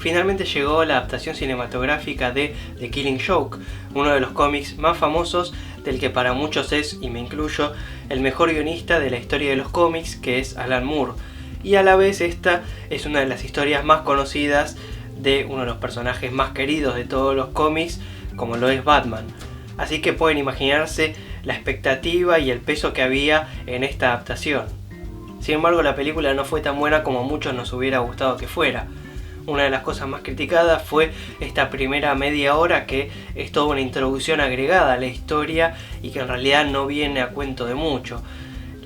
finalmente llegó la adaptación cinematográfica de The Killing Joke, uno de los cómics más famosos del que para muchos es, y me incluyo, el mejor guionista de la historia de los cómics, que es Alan Moore. Y a la vez esta es una de las historias más conocidas de uno de los personajes más queridos de todos los cómics, como lo es Batman. Así que pueden imaginarse la expectativa y el peso que había en esta adaptación. Sin embargo, la película no fue tan buena como a muchos nos hubiera gustado que fuera. Una de las cosas más criticadas fue esta primera media hora, que es toda una introducción agregada a la historia y que en realidad no viene a cuento de mucho.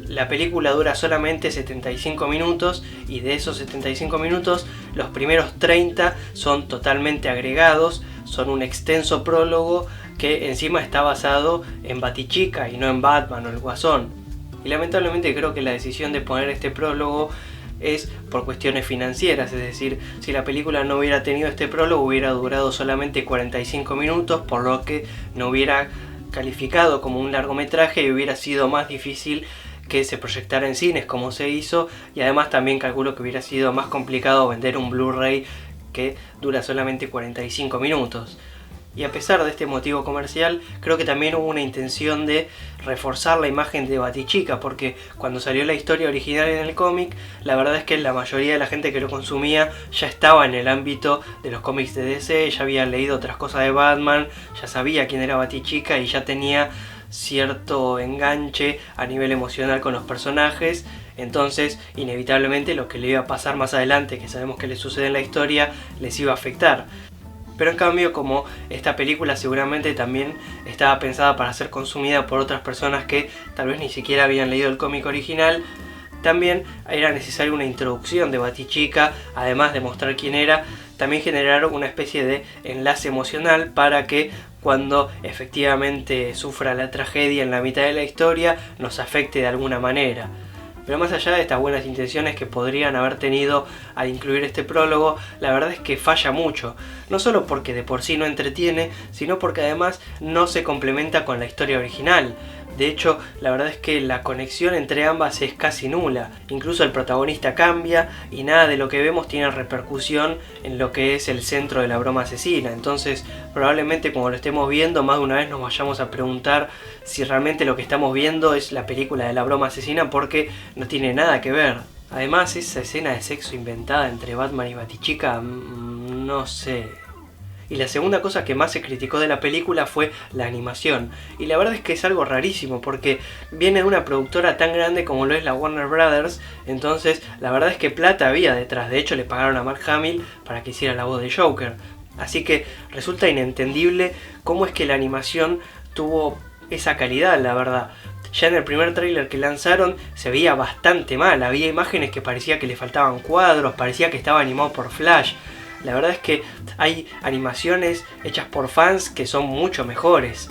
La película dura solamente 75 minutos y de esos 75 minutos los primeros 30 son totalmente agregados, son un extenso prólogo que encima está basado en Batichica y no en Batman o el Guasón. Y lamentablemente creo que la decisión de poner este prólogo es por cuestiones financieras, es decir, si la película no hubiera tenido este prólogo hubiera durado solamente 45 minutos, por lo que no hubiera calificado como un largometraje y hubiera sido más difícil que se proyectara en cines como se hizo, y además también calculo que hubiera sido más complicado vender un Blu-ray que dura solamente 45 minutos. Y a pesar de este motivo comercial, creo que también hubo una intención de reforzar la imagen de Batichica, porque cuando salió la historia original en el cómic, la verdad es que la mayoría de la gente que lo consumía ya estaba en el ámbito de los cómics de DC, ya había leído otras cosas de Batman, ya sabía quién era Batichica y ya tenía cierto enganche a nivel emocional con los personajes. Entonces, inevitablemente lo que le iba a pasar más adelante, que sabemos que le sucede en la historia, les iba a afectar. Pero en cambio, como esta película seguramente también estaba pensada para ser consumida por otras personas que tal vez ni siquiera habían leído el cómic original, también era necesaria una introducción de Batichica, además de mostrar quién era, también generar una especie de enlace emocional para que cuando efectivamente sufra la tragedia en la mitad de la historia nos afecte de alguna manera. Pero más allá de estas buenas intenciones que podrían haber tenido al incluir este prólogo, la verdad es que falla mucho. No solo porque de por sí no entretiene, sino porque además no se complementa con la historia original. De hecho, la verdad es que la conexión entre ambas es casi nula. Incluso el protagonista cambia y nada de lo que vemos tiene repercusión en lo que es el centro de la broma asesina. Entonces, probablemente como lo estemos viendo, más de una vez nos vayamos a preguntar si realmente lo que estamos viendo es la película de la broma asesina, porque no tiene nada que ver. Además, esa escena de sexo inventada entre Batman y Batichica, no sé. Y la segunda cosa que más se criticó de la película fue la animación. Y la verdad es que es algo rarísimo, porque viene de una productora tan grande como lo es la Warner Brothers. Entonces la verdad es que plata había detrás. De hecho le pagaron a Mark Hamill para que hiciera la voz de Joker. Así que resulta inentendible cómo es que la animación tuvo esa calidad, la verdad. Ya en el primer tráiler que lanzaron se veía bastante mal. Había imágenes que parecía que le faltaban cuadros, parecía que estaba animado por Flash. La verdad es que hay animaciones hechas por fans que son mucho mejores.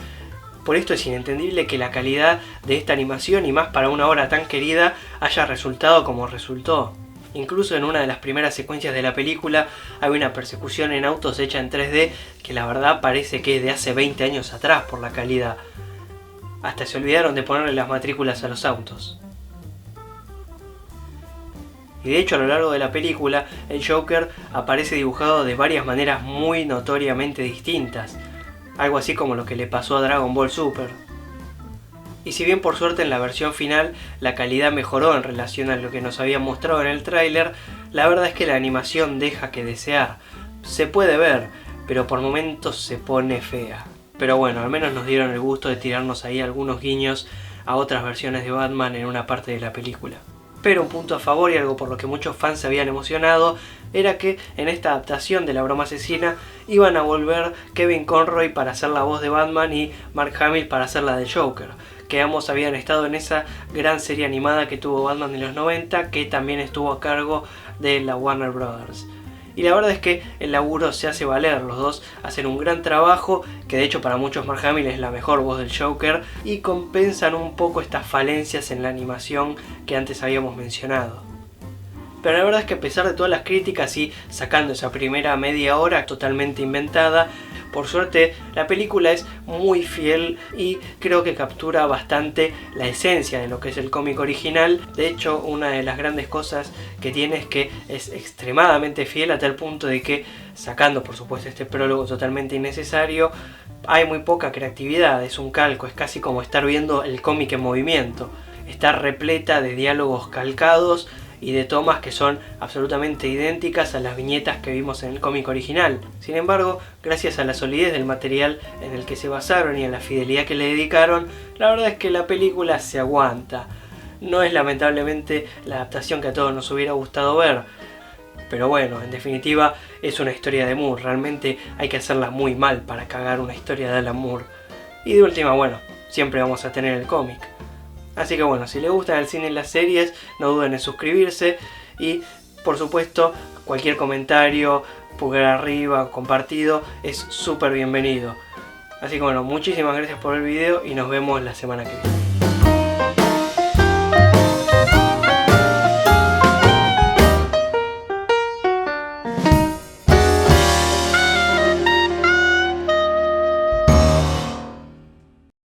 Por esto es inentendible que la calidad de esta animación, y más para una obra tan querida, haya resultado como resultó. Incluso en una de las primeras secuencias de la película hay una persecución en autos hecha en 3D que la verdad parece que es de hace 20 años atrás por la calidad. Hasta se olvidaron de ponerle las matrículas a los autos. Y de hecho a lo largo de la película el Joker aparece dibujado de varias maneras muy notoriamente distintas. Algo así como lo que le pasó a Dragon Ball Super. Y si bien por suerte en la versión final la calidad mejoró en relación a lo que nos habían mostrado en el tráiler, la verdad es que la animación deja que desear. Se puede ver, pero por momentos se pone fea. Pero bueno, al menos nos dieron el gusto de tirarnos ahí algunos guiños a otras versiones de Batman en una parte de la película. Pero un punto a favor, y algo por lo que muchos fans se habían emocionado, era que en esta adaptación de la broma asesina iban a volver Kevin Conroy para hacer la voz de Batman y Mark Hamill para hacer la de Joker, que ambos habían estado en esa gran serie animada que tuvo Batman en los 90, que también estuvo a cargo de la Warner Brothers. Y la verdad es que el laburo se hace valer, los dos hacen un gran trabajo, que de hecho para muchos Mark Hamill es la mejor voz del Joker, y compensan un poco estas falencias en la animación que antes habíamos mencionado. Pero la verdad es que a pesar de todas las críticas y sacando esa primera media hora totalmente inventada, Por suerte, la película es muy fiel y creo que captura bastante la esencia de lo que es el cómic original. De hecho, una de las grandes cosas que tiene es que es extremadamente fiel a tal punto de que, sacando por supuesto este prólogo totalmente innecesario, hay muy poca creatividad, es un calco, es casi como estar viendo el cómic en movimiento. Está repleta de diálogos calcados y de tomas que son absolutamente idénticas a las viñetas que vimos en el cómic original. Sin embargo, gracias a la solidez del material en el que se basaron y a la fidelidad que le dedicaron, la verdad es que la película se aguanta. No es lamentablemente la adaptación que a todos nos hubiera gustado ver, pero bueno, en definitiva es una historia de Moore. Realmente hay que hacerla muy mal para cagar una historia de Alan Moore. Y de última, bueno, siempre vamos a tener el cómic. Así que bueno, si les gustan el cine y las series, no duden en suscribirse y por supuesto cualquier comentario, pulgar arriba, compartido, es súper bienvenido. Así que bueno, muchísimas gracias por el video y nos vemos la semana que viene.